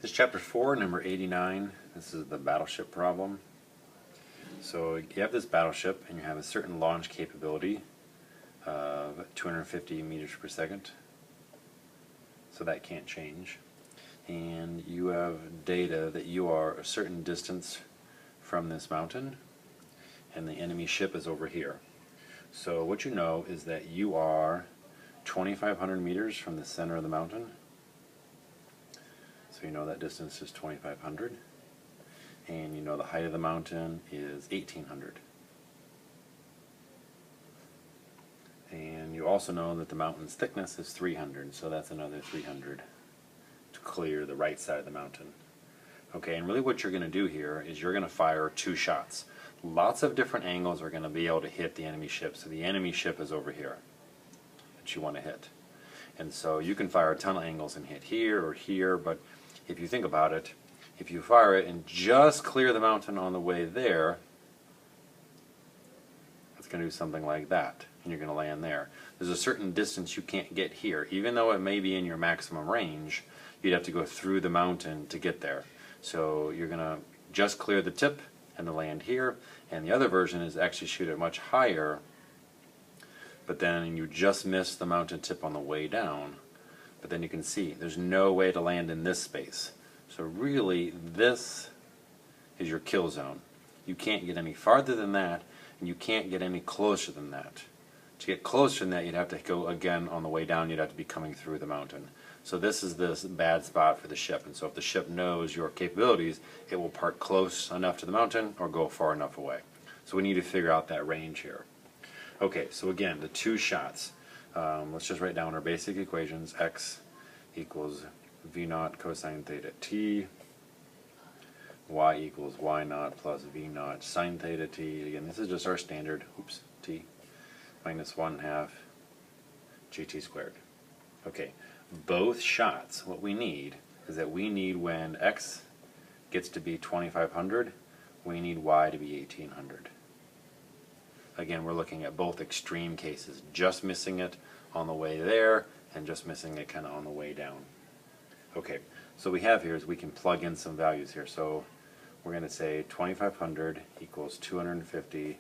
This is chapter 4, number 89. This is the battleship problem. So you have this battleship and you have a certain launch capability of 250 meters per second. So that can't change. And you have data that you are a certain distance from this mountain and the enemy ship is over here. So what you know is that you are 2,500 meters from the center of the mountain. So you know that distance is 2,500, and you know the height of the mountain is 1,800. And you also know that the mountain's thickness is 300, so that's another 300 to clear the right side of the mountain. Okay, and really what you're going to do here is you're going to fire 2 shots. Lots of different angles are going to be able to hit the enemy ship. So the enemy ship is over here that you want to hit. And so you can fire a ton of angles and hit here or here, but if you think about it, if you fire it and just clear the mountain on the way there, it's going to do something like that, and you're going to land there. There's a certain distance you can't get here. Even though it may be in your maximum range, you'd have to go through the mountain to get there. So you're going to just clear the tip and land here, and the other version is actually shoot it much higher, but then you just miss the mountain tip on the way down. But then you can see there's no way to land in this space. So really this is your kill zone. You can't get any farther than that, and you can't get any closer than that. To get closer than that, you'd have to go again on the way down. You'd have to be coming through the mountain. So this is this bad spot for the ship. And so if the ship knows your capabilities, it will park close enough to the mountain or go far enough away. So we need to figure out that range here. Okay, so again, the 2 shots. Let's just write down our basic equations. X equals v naught cosine theta t. Y equals y naught plus v naught sine theta t. Again, this is just our standard, t, minus 1/2 gt squared. Okay, both shots, what we need is that we need when x gets to be 2,500, we need y to be 1,800. Again, we're looking at both extreme cases, just missing it on the way there and just missing it kind of on the way down. Okay, so we have here is we can plug in some values here. So we're going to say 2,500 equals 250.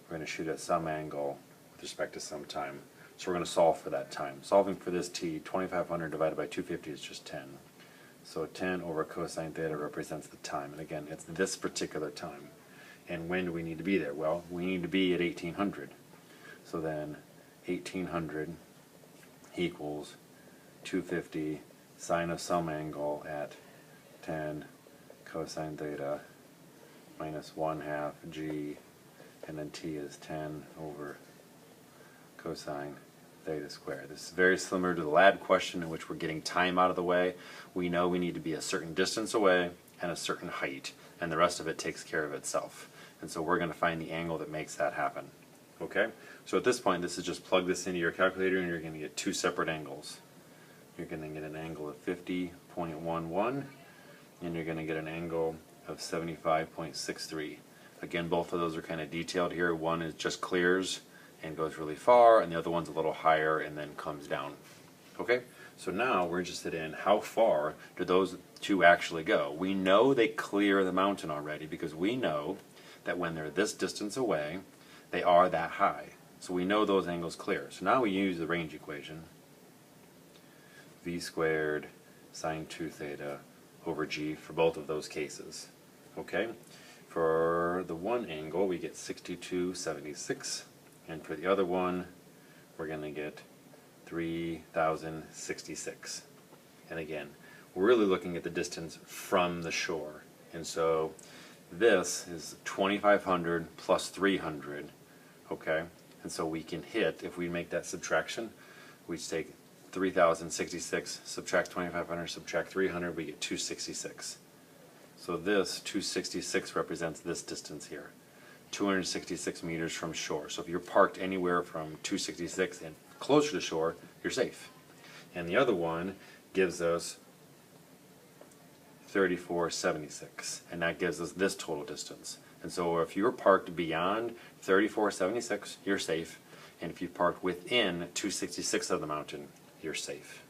We're going to shoot at some angle with respect to some time. So we're going to solve for that time. Solving for this t, 2,500 divided by 250 is just 10. So 10 over cosine theta represents the time. And again, it's this particular time. And when do we need to be there? Well, we need to be at 1,800. So then 1,800 equals 250 sine of some angle at 10 cosine theta minus 1/2 g, and then t is 10 over cosine theta squared. This is very similar to the lab question in which we're getting time out of the way. We know we need to be a certain distance away and a certain height, and the rest of it takes care of itself. And so we're going to find the angle that makes that happen. Okay? So at this point, this is just plug this into your calculator and you're going to get 2 separate angles. You're going to get an angle of 50.11 and you're going to get an angle of 75.63. Again, both of those are kind of detailed here. One is just clears and goes really far, and the other one's a little higher and then comes down. Okay? So now we're interested in how far do those 2 actually go. We know they clear the mountain already because we know that when they're this distance away, they are that high. So we know those angles clear. So now we use the range equation. V squared sine 2 theta over g for both of those cases. Okay? For the one angle, we get 62.76. And for the other one, we're going to get 3,066. And again, we're really looking at the distance from the shore. And so this is 2,500 plus 300, okay? And so we can hit, if we make that subtraction, we take 3,066, subtract 2,500, subtract 300, we get 266. So this 266 represents this distance here, 266 meters from shore. So if you're parked anywhere from 266 and closer to shore, you're safe. And the other one gives us 3476, and that gives us this total distance. And so if you're parked beyond 3476, you're safe, and if you parked within 266 of the mountain, you're safe.